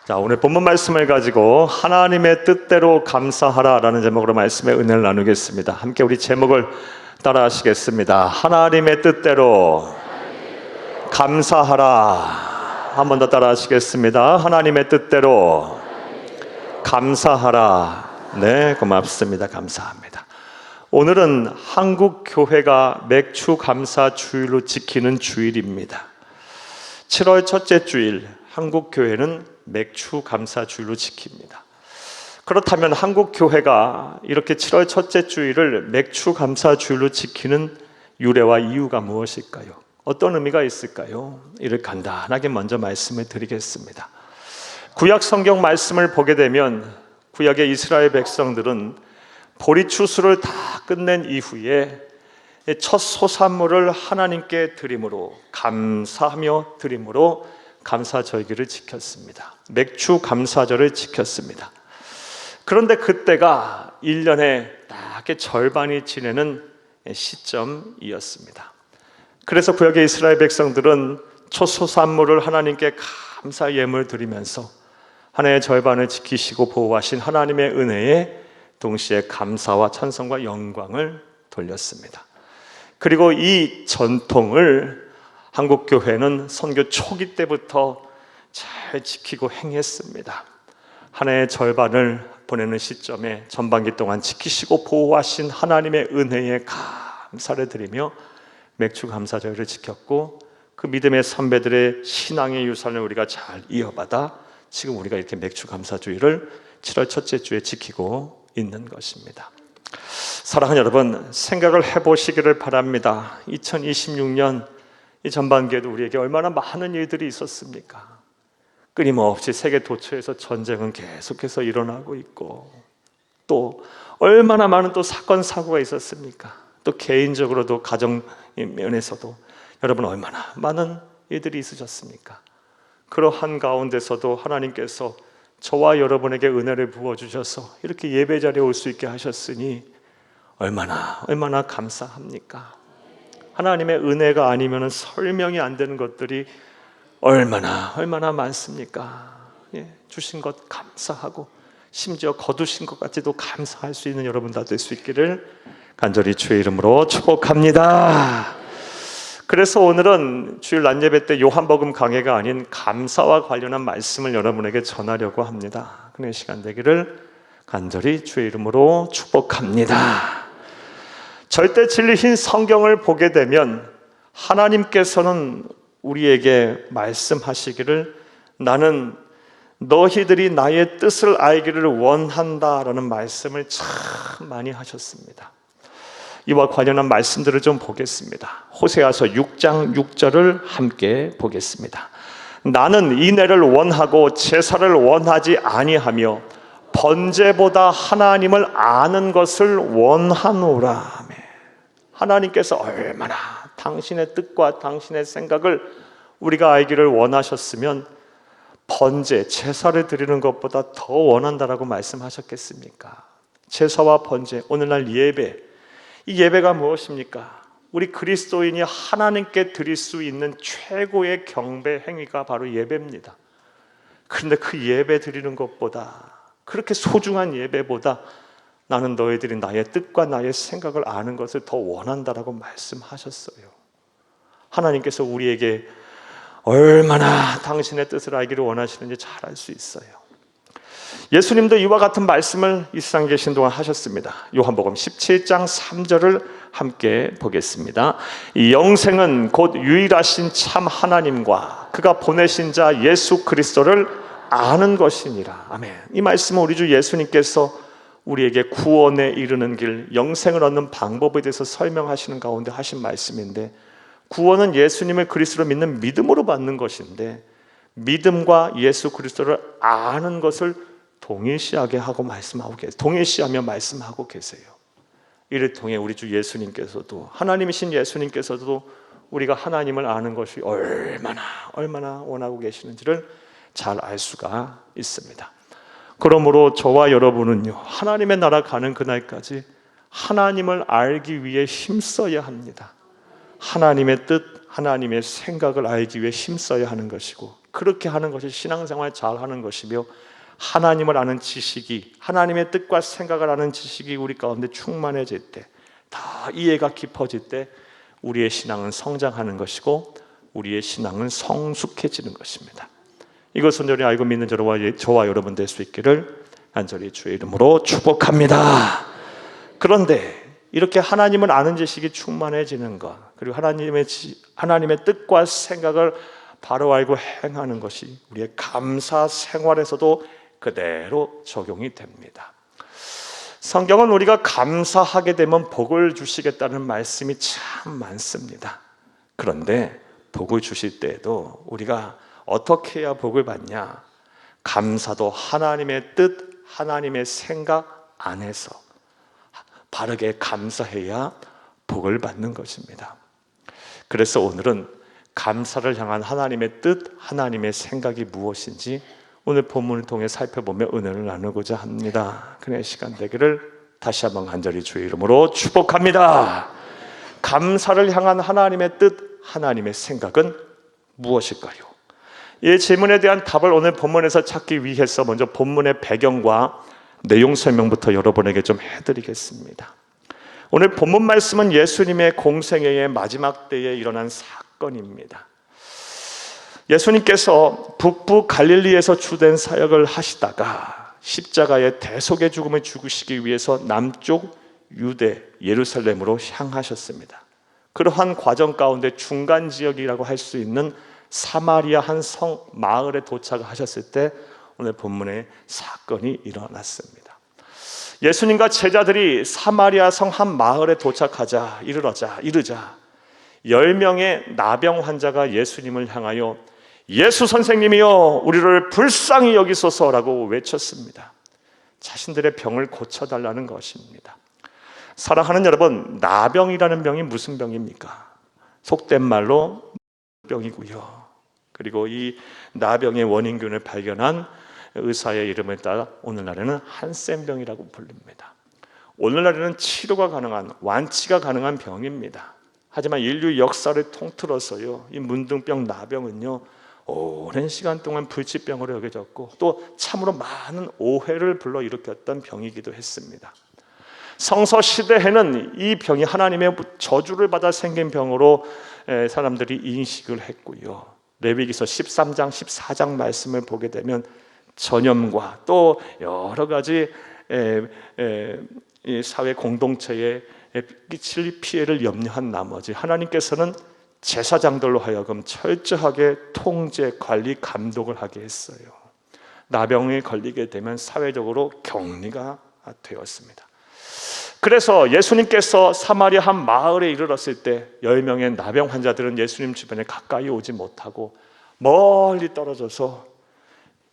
자, 오늘 본문 말씀을 가지고 하나님의 뜻대로 감사하라라는 제목으로 말씀의 은혜를 나누겠습니다. 함께 우리 제목을 따라 하시겠습니다. 하나님의 뜻대로 감사하라. 한 번 더 따라 하시겠습니다. 하나님의 뜻대로 감사하라. 네, 고맙습니다. 감사합니다. 오늘은 한국 교회가 맥주 감사 주일로 지키는 주일입니다. 7월 첫째 주일 한국 교회는 맥주 감사 주일로 지킵니다. 그렇다면 한국 교회가 이렇게 7월 첫째 주일을 맥주 감사 주일로 지키는 유래와 이유가 무엇일까요? 어떤 의미가 있을까요? 이를 간단하게 먼저 말씀을 드리겠습니다. 구약 성경 말씀을 보게 되면 구약의 이스라엘 백성들은 보리추수를 다 끝낸 이후에 첫 소산물을 하나님께 드림으로, 감사하며 드림으로 감사절기를 지켰습니다. 맥주 감사절을 지켰습니다. 그런데 그때가 1년에 딱 절반이 지내는 시점이었습니다. 그래서 구약의 이스라엘 백성들은 첫 소산물을 하나님께 감사 예물 드리면서 한 해의 절반을 지키시고 보호하신 하나님의 은혜에 동시에 감사와 찬송과 영광을 돌렸습니다. 그리고 이 전통을 한국 교회는 선교 초기 때부터 잘 지키고 행했습니다. 한 해의 절반을 보내는 시점에 전반기 동안 지키시고 보호하신 하나님의 은혜에 감사를 드리며 맥주 감사절을 지켰고, 그 믿음의 선배들의 신앙의 유산을 우리가 잘 이어받아 지금 우리가 이렇게 맥주 감사주일을 7월 첫째 주에 지키고 있는 것입니다. 사랑하는 여러분, 생각을 해보시기를 바랍니다. 2026년 이 전반기에도 우리에게 얼마나 많은 일들이 있었습니까? 끊임없이 세계 도처에서 전쟁은 계속해서 일어나고 있고, 또 얼마나 많은 또 사건 사고가 있었습니까? 또 개인적으로도 가정 면에서도 여러분 얼마나 많은 일들이 있으셨습니까? 그러한 가운데서도 하나님께서 저와 여러분에게 은혜를 부어주셔서 이렇게 예배 자리에 올 수 있게 하셨으니 얼마나 감사합니까? 하나님의 은혜가 아니면 설명이 안 되는 것들이 얼마나 많습니까? 주신 것 감사하고 심지어 거두신 것 같이도 감사할 수 있는 여러분 다 될 수 있기를 간절히 주의 이름으로 축복합니다. 그래서 오늘은 주일 낮예배 때 요한복음 강해가 아닌 감사와 관련한 말씀을 여러분에게 전하려고 합니다. 그런 시간 되기를 간절히 주의 이름으로 축복합니다. 절대 진리신 성경을 보게 되면 하나님께서는 우리에게 말씀하시기를 나는 너희들이 나의 뜻을 알기를 원한다라는 말씀을 참 많이 하셨습니다. 이와 관련한 말씀들을 좀 보겠습니다. 호세아서 6장 6절을 함께 보겠습니다. 나는 인애를 원하고 제사를 원하지 아니하며 번제보다 하나님을 아는 것을 원하노라. 하나님께서 얼마나 당신의 뜻과 당신의 생각을 우리가 알기를 원하셨으면 번제, 제사를 드리는 것보다 더 원한다라고 말씀하셨겠습니까? 제사와 번제, 오늘날 예배, 이 예배가 무엇입니까? 우리 그리스도인이 하나님께 드릴 수 있는 최고의 경배 행위가 바로 예배입니다. 그런데 그 예배 드리는 것보다, 그렇게 소중한 예배보다 나는 너희들이 나의 뜻과 나의 생각을 아는 것을 더 원한다라고 말씀하셨어요. 하나님께서 우리에게 얼마나 당신의 뜻을 알기를 원하시는지 잘 알 수 있어요. 예수님도 이와 같은 말씀을 이 세상에 계신 동안 하셨습니다. 요한복음 17장 3절을 함께 보겠습니다. 이 영생은 곧 유일하신 참 하나님과 그가 보내신 자 예수 그리스도를 아는 것이니라. 아멘. 이 말씀은 우리 주 예수님께서 우리에게 구원에 이르는 길, 영생을 얻는 방법에 대해서 설명하시는 가운데 하신 말씀인데, 구원은 예수님을 그리스도로 믿는 믿음으로 받는 것인데, 믿음과 예수 그리스도를 아는 것을 동일시하게 하고 말씀하고 계세요. 동일시하며 말씀하고 계세요. 이를 통해 우리 주 예수님께서도, 하나님이신 예수님께서도 우리가 하나님을 아는 것이 얼마나 원하고 계시는지를 잘 알 수가 있습니다. 그러므로 저와 여러분은요, 하나님의 나라 가는 그날까지 하나님을 알기 위해 힘써야 합니다. 하나님의 뜻, 하나님의 생각을 알기 위해 힘써야 하는 것이고, 그렇게 하는 것이 신앙생활 잘하는 것이며 하나님을 아는 지식이, 하나님의 뜻과 생각을 아는 지식이 우리 가운데 충만해질 때, 다 이해가 깊어질 때 우리의 신앙은 성장하는 것이고 우리의 신앙은 성숙해지는 것입니다. 이것은 저리 알고 믿는 저와 여러분 될 수 있기를 간절히 주의 이름으로 축복합니다. 그런데 이렇게 하나님을 아는 지식이 충만해지는 것, 그리고 하나님의 뜻과 생각을 바로 알고 행하는 것이 우리의 감사 생활에서도 그대로 적용이 됩니다. 성경은 우리가 감사하게 되면 복을 주시겠다는 말씀이 참 많습니다. 그런데 복을 주실 때에도 우리가 어떻게 해야 복을 받냐? 감사도 하나님의 뜻, 하나님의 생각 안에서 바르게 감사해야 복을 받는 것입니다. 그래서 오늘은 감사를 향한 하나님의 뜻, 하나님의 생각이 무엇인지 오늘 본문을 통해 살펴보며 은혜를 나누고자 합니다. 그의 시간 되기를 다시 한번 간절히 주의 이름으로 축복합니다. 감사를 향한 하나님의 뜻, 하나님의 생각은 무엇일까요? 이 질문에 대한 답을 오늘 본문에서 찾기 위해서 먼저 본문의 배경과 내용 설명부터 여러분에게 좀 해드리겠습니다. 오늘 본문 말씀은 예수님의 공생애의 마지막 때에 일어난 사건입니다. 예수님께서 북부 갈릴리에서 주된 사역을 하시다가 십자가의 대속의 죽음을 죽으시기 위해서 남쪽 유대 예루살렘으로 향하셨습니다. 그러한 과정 가운데 중간 지역이라고 할 수 있는 사마리아 한 성 마을에 도착하셨을 때 오늘 본문에 사건이 일어났습니다. 예수님과 제자들이 사마리아 성 한 마을에 도착하자 이르자 10명의 나병 환자가 예수님을 향하여 예수 선생님이여 우리를 불쌍히 여기소서라고 외쳤습니다. 자신들의 병을 고쳐달라는 것입니다. 사랑하는 여러분, 나병이라는 병이 무슨 병입니까? 속된 말로 병이고요. 그리고 이 나병의 원인균을 발견한 의사의 이름을 따라 오늘날에는 한센병이라고 부릅니다. 오늘날에는 치료가 가능한, 완치가 가능한 병입니다. 하지만 인류 역사를 통틀어서요, 이 문둥병, 나병은요 오랜 시간 동안 불치병으로 여겨졌고 또 참으로 많은 오해를 불러일으켰던 병이기도 했습니다. 성서 시대에는 이 병이 하나님의 저주를 받아 생긴 병으로 사람들이 인식을 했고요. 레위기서 13장, 14장 말씀을 보게 되면 전염과 또 여러 가지 사회 공동체에 끼칠 피해를 염려한 나머지 하나님께서는 제사장들로 하여금 철저하게 통제, 관리, 감독을 하게 했어요. 나병에 걸리게 되면 사회적으로 격리가 되었습니다. 그래서 예수님께서 사마리아 한 마을에 이르렀을 때 10명의 나병 환자들은 예수님 주변에 가까이 오지 못하고 멀리 떨어져서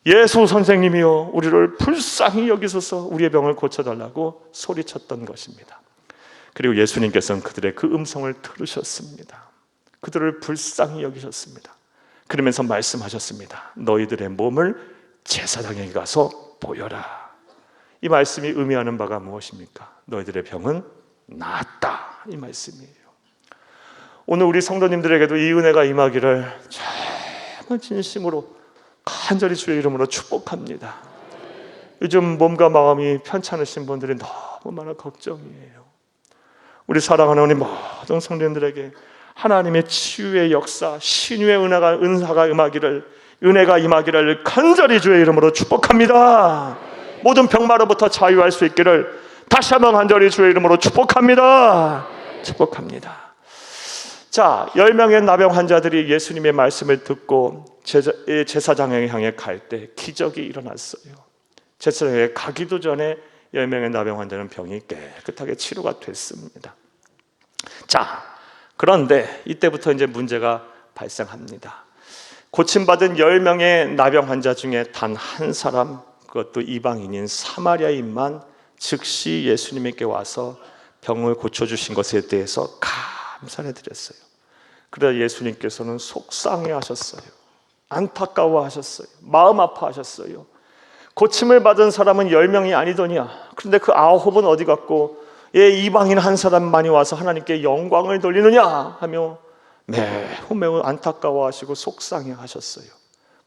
예수 선생님이여 우리를 불쌍히 여기소서 우리의 병을 고쳐달라고 소리쳤던 것입니다. 그리고 예수님께서는 그들의 그 음성을 들으셨습니다. 그들을 불쌍히 여기셨습니다. 그러면서 말씀하셨습니다. 너희들의 몸을 제사장에게 가서 보여라. 이 말씀이 의미하는 바가 무엇입니까? 너희들의 병은 나았다, 이 말씀이에요. 오늘 우리 성도님들에게도 이 은혜가 임하기를 정말 진심으로 간절히 주의 이름으로 축복합니다. 요즘 몸과 마음이 편찮으신 분들이 너무 많은 걱정이에요. 우리 사랑하는 우리 모든 성도님들에게 하나님의 치유의 역사, 신유의 은사가 은혜가 임하기를 간절히 주의 이름으로 축복합니다. 모든 병마로부터 자유할 수 있기를 다시 한번 간절히 주의 이름으로 축복합니다. 축복합니다. 자, 10명의 나병 환자들이 예수님의 말씀을 듣고 제사장에 향해 갈 때 기적이 일어났어요. 제사장에 가기도 전에 10명의 나병 환자는 병이 깨끗하게 치료가 됐습니다. 자, 그런데 이때부터 이제 문제가 발생합니다. 고침받은 10명의 나병 환자 중에 단 한 사람, 그것도 이방인인 사마리아인만 즉시 예수님께 와서 병을 고쳐주신 것에 대해서 감사를 드렸어요. 그러나 예수님께서는 속상해하셨어요. 안타까워하셨어요. 마음 아파하셨어요. 고침을 받은 사람은 10명이 아니더냐. 그런데 그 9은 어디 갔고 이방인 한 사람만이 와서 하나님께 영광을 돌리느냐 하며 매우 안타까워하시고 속상해하셨어요.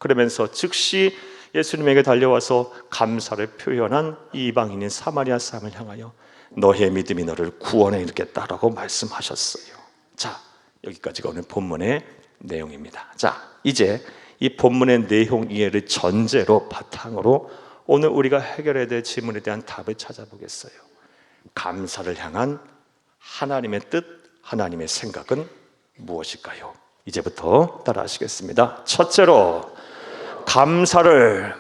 그러면서 즉시 예수님에게 달려와서 감사를 표현한 이 이방인인 사마리아 사람을 향하여 너의 믿음이 너를 구원에 이르겠다라고 말씀하셨어요. 자, 여기까지가 오늘 본문의 내용입니다. 자, 이제 이 본문의 내용 이해를 전제로 바탕으로 오늘 우리가 해결해야 될 질문에 대한 답을 찾아보겠어요. 감사를 향한 하나님의 뜻, 하나님의 생각은 무엇일까요? 이제부터 따라하시겠습니다. 첫째로, 감사를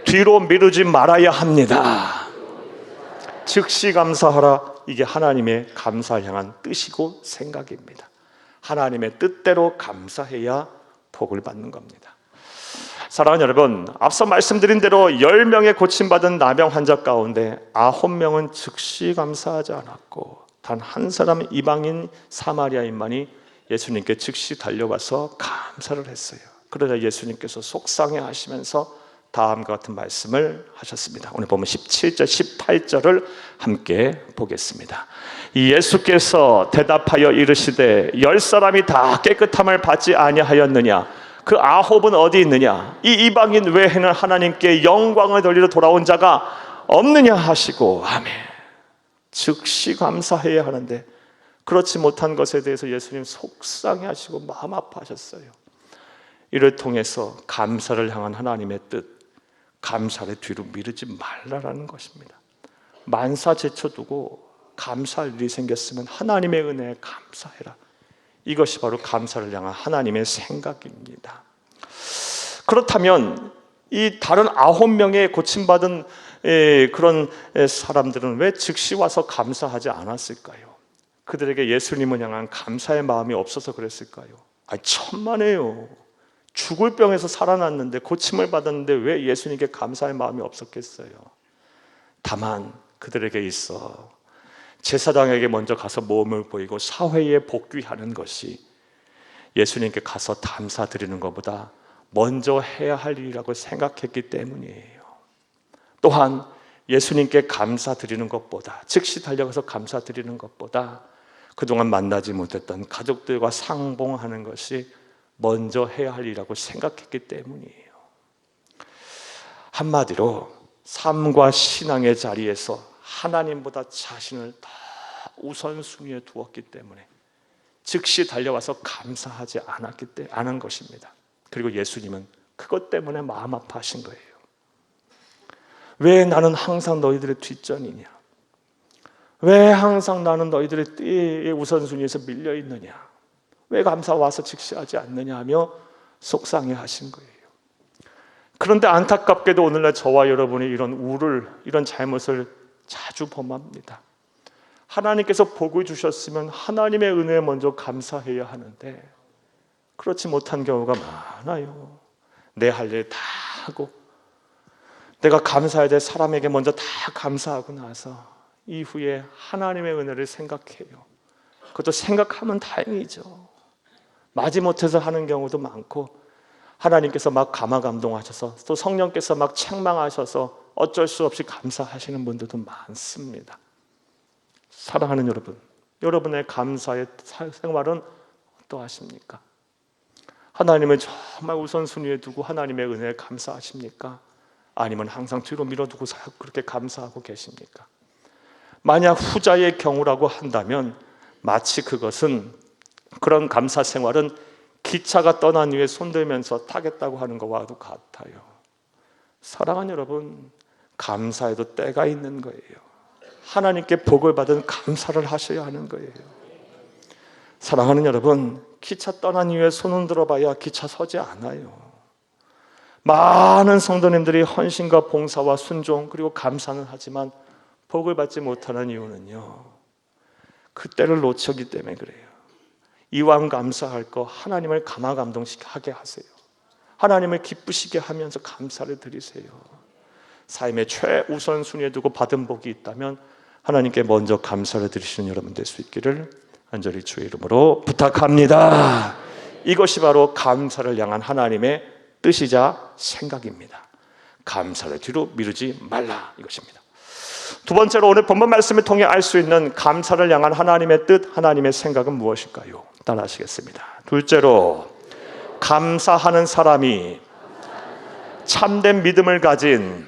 뒤로 미루지 말아야 합니다. 즉시 감사하라. 이게 하나님의 감사를 향한 뜻이고 생각입니다. 하나님의 뜻대로 감사해야 복을 받는 겁니다. 사랑하는 여러분, 앞서 말씀드린 대로 10명의 고침받은 나병 환자 가운데 9명은 즉시 감사하지 않았고 단 한 사람 이방인 사마리아인만이 예수님께 즉시 달려와서 감사를 했어요. 그러자 예수님께서 속상해 하시면서 다음과 같은 말씀을 하셨습니다. 오늘 보면 17절, 18절을 함께 보겠습니다. 예수께서 대답하여 이르시되 10사람이 다 깨끗함을 받지 아니하였느냐? 그 9은 어디 있느냐? 이 이방인 외에는 하나님께 영광을 돌리러 돌아온 자가 없느냐 하시고 아멘. 즉시 감사해야 하는데 그렇지 못한 것에 대해서 예수님 속상해 하시고 마음 아파하셨어요. 이를 통해서 감사를 향한 하나님의 뜻, 감사를 뒤로 미루지 말라라는 것입니다. 만사 제쳐두고 감사할 일이 생겼으면 하나님의 은혜에 감사해라. 이것이 바로 감사를 향한 하나님의 생각입니다. 그렇다면 이 다른 9명의 고침받은 그런 사람들은 왜 즉시 와서 감사하지 않았을까요? 그들에게 예수님을 향한 감사의 마음이 없어서 그랬을까요? 천만에요. 죽을 병에서 살아났는데 고침을 받았는데 왜 예수님께 감사의 마음이 없었겠어요? 다만 그들에게 있어 제사장에게 먼저 가서 몸을 보이고 사회에 복귀하는 것이 예수님께 가서 감사드리는 것보다 먼저 해야 할 일이라고 생각했기 때문이에요. 또한 예수님께 감사드리는 것보다, 즉시 달려가서 감사드리는 것보다 그동안 만나지 못했던 가족들과 상봉하는 것이 먼저 해야 할 일이라고 생각했기 때문이에요. 한마디로 삶과 신앙의 자리에서 하나님보다 자신을 더 우선순위에 두었기 때문에 즉시 달려와서 감사하지 않은 것입니다. 그리고 예수님은 그것 때문에 마음 아파하신 거예요. 왜 나는 항상 너희들의 뒷전이냐? 왜 항상 나는 너희들의 우선순위에서 밀려 있느냐? 왜 감사 와서 즉시하지 않느냐 하며 속상해 하신 거예요. 그런데 안타깝게도 오늘날 저와 여러분이 이런 이런 잘못을 자주 범합니다. 하나님께서 복을 주셨으면 하나님의 은혜에 먼저 감사해야 하는데 그렇지 못한 경우가 많아요. 내 할 일 다 하고 내가 감사해야 될 사람에게 먼저 다 감사하고 나서 이후에 하나님의 은혜를 생각해요. 그것도 생각하면 다행이죠. 마지못해서 하는 경우도 많고 하나님께서 막 감화감동하셔서 또 성령께서 막 책망하셔서 어쩔 수 없이 감사하시는 분들도 많습니다. 사랑하는 여러분, 여러분의 감사의 생활은 어떠하십니까? 하나님을 정말 우선순위에 두고 하나님의 은혜에 감사하십니까? 아니면 항상 뒤로 밀어두고 그렇게 감사하고 계십니까? 만약 후자의 경우라고 한다면 마치 그런 감사 생활은 기차가 떠난 후에 손들면서 타겠다고 하는 것과도 같아요. 사랑하는 여러분, 감사에도 때가 있는 거예요. 하나님께 복을 받은 감사를 하셔야 하는 거예요. 사랑하는 여러분, 기차 떠난 이후에 손 흔들어 봐야 기차 서지 않아요. 많은 성도님들이 헌신과 봉사와 순종 그리고 감사는 하지만 복을 받지 못하는 이유는요, 그때를 놓쳤기 때문에 그래요. 이왕 감사할 거 하나님을 감화감동하게 하세요. 하나님을 기쁘시게 하면서 감사를 드리세요. 삶의 최우선 순위에 두고 받은 복이 있다면 하나님께 먼저 감사를 드리시는 여러분 될 수 있기를 간절히 주의 이름으로 부탁합니다. 이것이 바로 감사를 향한 하나님의 뜻이자 생각입니다. 감사를 뒤로 미루지 말라, 이것입니다. 두 번째로 오늘 본문 말씀을 통해 알 수 있는 감사를 향한 하나님의 뜻, 하나님의 생각은 무엇일까요? 따라하시겠습니다. 둘째로, 감사하는 사람이 참된 믿음을 가진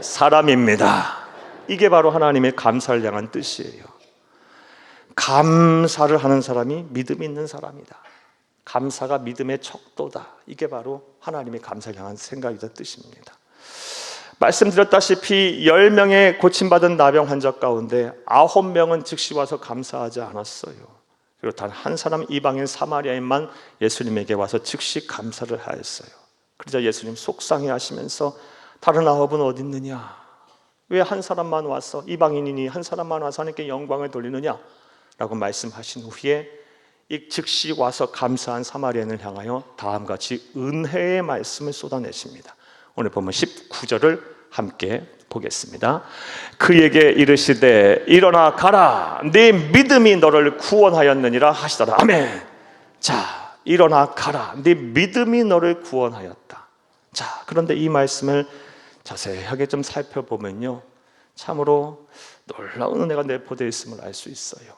사람입니다. 이게 바로 하나님의 감사를 향한 뜻이에요. 감사를 하는 사람이 믿음이 있는 사람이다. 감사가 믿음의 척도다. 이게 바로 하나님의 감사를 향한 생각이다 뜻입니다. 말씀드렸다시피 10명의 고침받은 나병 환자 가운데 9명은 즉시 와서 감사하지 않았어요. 그리고 단 한 사람, 이방인 사마리아인만 예수님에게 와서 즉시 감사를 하였어요. 그러자 예수님 속상해 하시면서 다른 9은 어디 있느냐? 왜 한 사람만 와서, 이방인이니 한 사람만 와서 하나님께 영광을 돌리느냐? 라고 말씀하신 후에 이 즉시 와서 감사한 사마리아인을 향하여 다음같이 은혜의 말씀을 쏟아내십니다. 오늘 보면 19절을 함께 보겠습니다. 그에게 이르시되 일어나 가라, 네 믿음이 너를 구원하였느니라 하시더라. 아멘. 자, 일어나 가라, 네 믿음이 너를 구원하였다. 자, 그런데 이 말씀을 자세하게 좀 살펴보면요, 참으로 놀라운 은혜가 내포되어 있음을 알 수 있어요.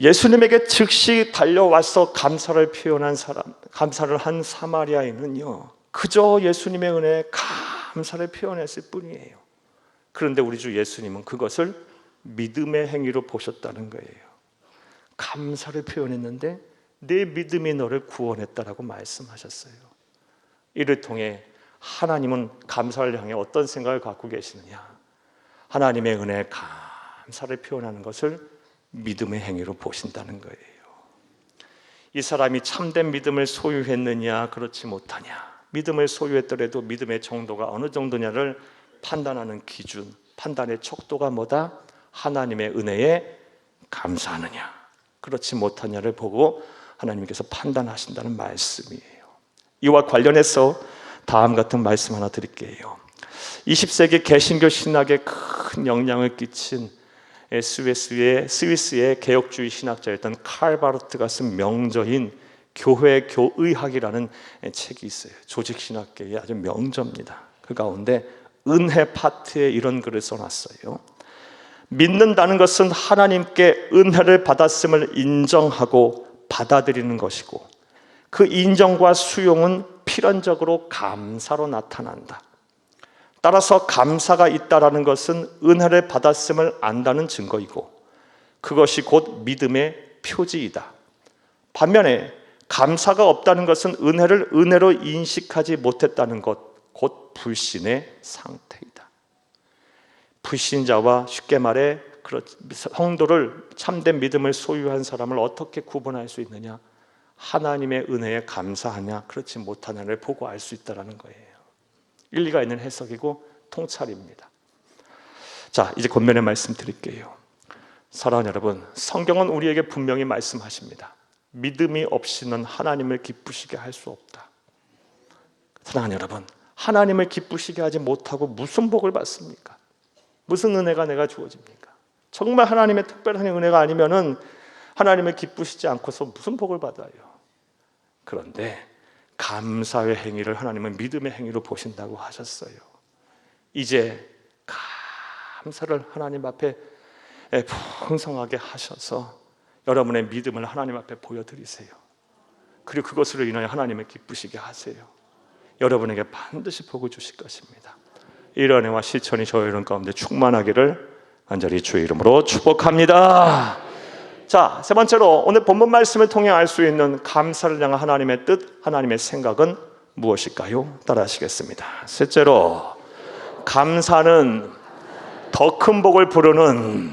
예수님에게 즉시 달려와서 감사를 표현한 사람, 감사를 한 사마리아인은요, 그저 예수님의 은혜에 감사를 표현했을 뿐이에요. 그런데 우리 주 예수님은 그것을 믿음의 행위로 보셨다는 거예요. 감사를 표현했는데 내 믿음이 너를 구원했다라고 말씀하셨어요. 이를 통해 하나님은 감사를 향해 어떤 생각을 갖고 계시느냐? 하나님의 은혜에 감사를 표현하는 것을 믿음의 행위로 보신다는 거예요. 이 사람이 참된 믿음을 소유했느냐, 그렇지 못하냐, 믿음을 소유했더라도 믿음의 정도가 어느 정도냐를 판단하는 기준, 판단의 척도가 뭐다? 하나님의 은혜에 감사하느냐, 그렇지 못하냐를 보고 하나님께서 판단하신다는 말씀이에요. 이와 관련해서 다음 같은 말씀 하나 드릴게요. 20세기 개신교 신학에 큰 영향을 끼친 스위스의 개혁주의 신학자였던 칼 바르트가 쓴 명저인 교회 교의학이라는 책이 있어요. 조직신학계의 아주 명저입니다. 그 가운데 은혜 파트에 이런 글을 써놨어요. 믿는다는 것은 하나님께 은혜를 받았음을 인정하고 받아들이는 것이고, 그 인정과 수용은 필연적으로 감사로 나타난다. 따라서 감사가 있다라는 것은 은혜를 받았음을 안다는 증거이고, 그것이 곧 믿음의 표지이다. 반면에 감사가 없다는 것은 은혜를 은혜로 인식하지 못했다는 것, 곧 불신의 상태이다. 불신자와 쉽게 말해 성도를, 참된 믿음을 소유한 사람을 어떻게 구분할 수 있느냐? 하나님의 은혜에 감사하냐, 그렇지 못하냐를 보고 알 수 있다는 거예요. 일리가 있는 해석이고 통찰입니다. 자, 이제 권면의 말씀 드릴게요. 사랑하는 여러분, 성경은 우리에게 분명히 말씀하십니다. 믿음이 없이는 하나님을 기쁘시게 할 수 없다. 사랑하는 여러분, 하나님을 기쁘시게 하지 못하고 무슨 복을 받습니까? 무슨 은혜가 내가 주어집니까? 정말 하나님의 특별한 은혜가 아니면은 하나님을 기쁘시지 않고서 무슨 복을 받아요? 그런데 감사의 행위를 하나님은 믿음의 행위로 보신다고 하셨어요. 이제 감사를 하나님 앞에 풍성하게 하셔서 여러분의 믿음을 하나님 앞에 보여드리세요. 그리고 그것으로 인하여 하나님을 기쁘시게 하세요. 여러분에게 반드시 복을 주실 것입니다. 이런 은혜와 실천이 저희 여러분 가운데 충만하기를 간절히 주의 이름으로 축복합니다. 자, 세 번째로 오늘 본문 말씀을 통해 알 수 있는 감사를 향한 하나님의 뜻, 하나님의 생각은 무엇일까요? 따라하시겠습니다. 셋째로, 감사는 더 큰 복을 부르는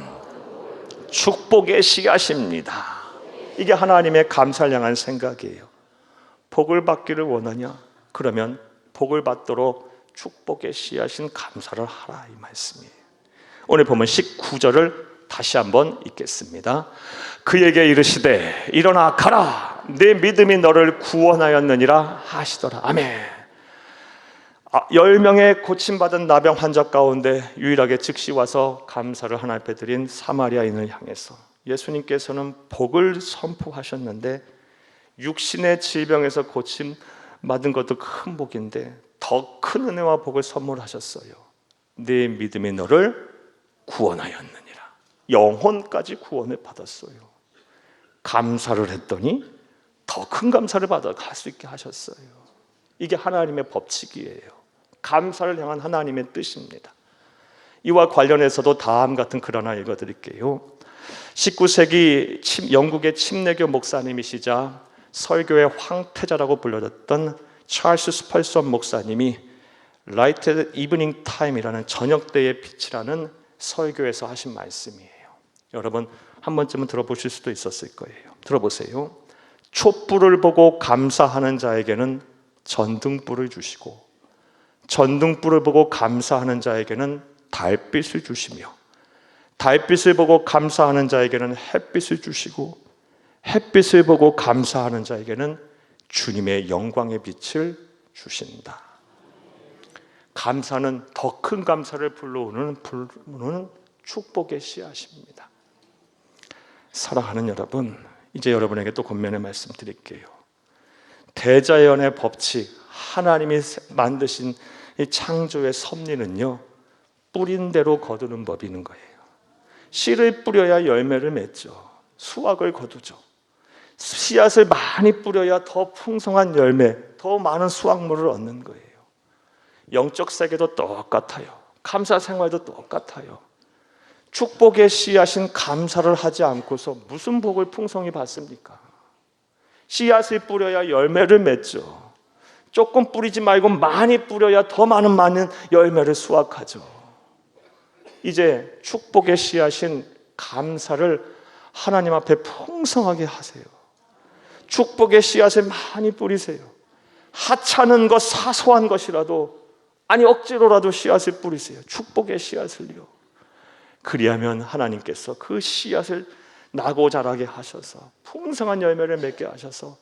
축복의 씨앗입니다. 이게 하나님의 감사를 향한 생각이에요. 복을 받기를 원하냐? 그러면 복을 받도록 축복의 씨앗인 감사를 하라, 이 말씀이에요. 오늘 보면 19절을 다시 한번 읽겠습니다. 그에게 이르시되 일어나 가라, 내 믿음이 너를 구원하였느니라 하시더라. 아멘. 10명의 고침받은 나병 환자 가운데 유일하게 즉시 와서 감사를 하나님 앞에 드린 사마리아인을 향해서 예수님께서는 복을 선포하셨는데, 육신의 질병에서 고침받은 것도 큰 복인데 더 큰 은혜와 복을 선물하셨어요. 내 믿음이 너를 구원하였느니라. 영혼까지 구원을 받았어요. 감사를 했더니 더 큰 감사를 받아 갈 수 있게 하셨어요. 이게 하나님의 법칙이에요. 감사를 향한 하나님의 뜻입니다. 이와 관련해서도 다음 같은 글 하나 읽어드릴게요. 19세기 영국의 침례교 목사님이시자 설교의 황태자라고 불려졌던 찰스 스펄선 목사님이 라이트 이브닝 타임이라는 저녁 때의 빛이라는 설교에서 하신 말씀이에요. 여러분 한 번쯤은 들어보실 수도 있었을 거예요. 들어보세요. 촛불을 보고 감사하는 자에게는 전등불을 주시고 전등불을 보고 감사하는 자에게는 달빛을 주시며 달빛을 보고 감사하는 자에게는 햇빛을 주시고 햇빛을 보고 감사하는 자에게는 주님의 영광의 빛을 주신다. 감사는 더 큰 감사를 불러오는 축복의 씨앗입니다. 사랑하는 여러분, 이제 여러분에게 또 권면의 말씀 드릴게요. 대자연의 법칙, 하나님이 만드신 이 창조의 섭리는요, 뿌린 대로 거두는 법이 있는 거예요. 씨를 뿌려야 열매를 맺죠. 수확을 거두죠. 씨앗을 많이 뿌려야 더 풍성한 열매, 더 많은 수확물을 얻는 거예요. 영적 세계도 똑같아요. 감사 생활도 똑같아요. 축복의 씨앗인 감사를 하지 않고서 무슨 복을 풍성히 받습니까? 씨앗을 뿌려야 열매를 맺죠. 조금 뿌리지 말고 많이 뿌려야 더 많은 열매를 수확하죠. 이제 축복의 씨앗인 감사를 하나님 앞에 풍성하게 하세요. 축복의 씨앗을 많이 뿌리세요. 하찮은 것, 사소한 것이라도, 아니 억지로라도 씨앗을 뿌리세요. 축복의 씨앗을요. 그리하면 하나님께서 그 씨앗을 나고 자라게 하셔서 풍성한 열매를 맺게 하셔서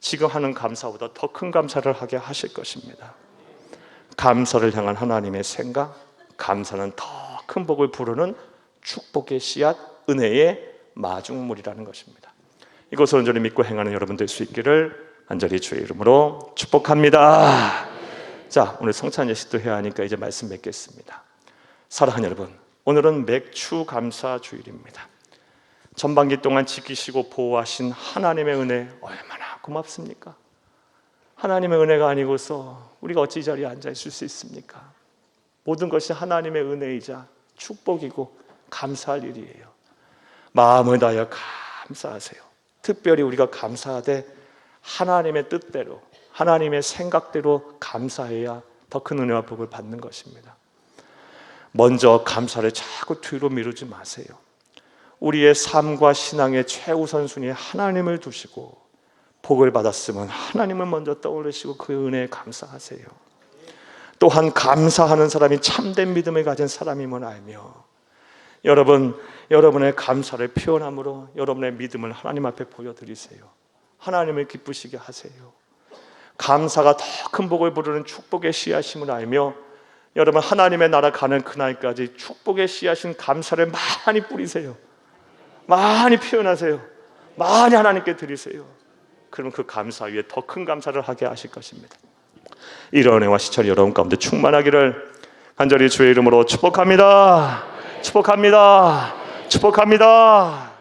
지금 하는 감사보다 더 큰 감사를 하게 하실 것입니다. 감사를 향한 하나님의 생각, 감사는 더 큰 복을 부르는 축복의 씨앗, 은혜의 마중물이라는 것입니다. 이것을 온전히 믿고 행하는 여러분 될 수 있기를 간절히 주의 이름으로 축복합니다. 자, 오늘 성찬 예식도 해야 하니까 이제 말씀 맺겠습니다. 사랑하는 여러분, 오늘은 맥주 감사 주일입니다. 전반기 동안 지키시고 보호하신 하나님의 은혜 얼마나 고맙습니까? 하나님의 은혜가 아니고서 우리가 어찌 이 자리에 앉아 있을 수 있습니까? 모든 것이 하나님의 은혜이자 축복이고 감사할 일이에요. 마음을 다하여 감사하세요. 특별히 우리가 감사하되 하나님의 뜻대로, 하나님의 생각대로 감사해야 더 큰 은혜와 복을 받는 것입니다. 먼저 감사를 자꾸 뒤로 미루지 마세요. 우리의 삶과 신앙의 최우선순위에 하나님을 두시고 복을 받았으면 하나님을 먼저 떠올리시고 그 은혜에 감사하세요. 또한 감사하는 사람이 참된 믿음을 가진 사람임을 알며 여러분의 감사를 표현함으로 여러분의 믿음을 하나님 앞에 보여드리세요. 하나님을 기쁘시게 하세요. 감사가 더 큰 복을 부르는 축복의 씨앗임을 알며 여러분 하나님의 나라 가는 그날까지 축복의 씨앗인 감사를 많이 뿌리세요. 많이 표현하세요. 많이 하나님께 드리세요. 그러면 그 감사 위에 더 큰 감사를 하게 하실 것입니다. 이런 은혜와 시철이 여러분 가운데 충만하기를 간절히 주의 이름으로 축복합니다. 축복합니다. 축복합니다.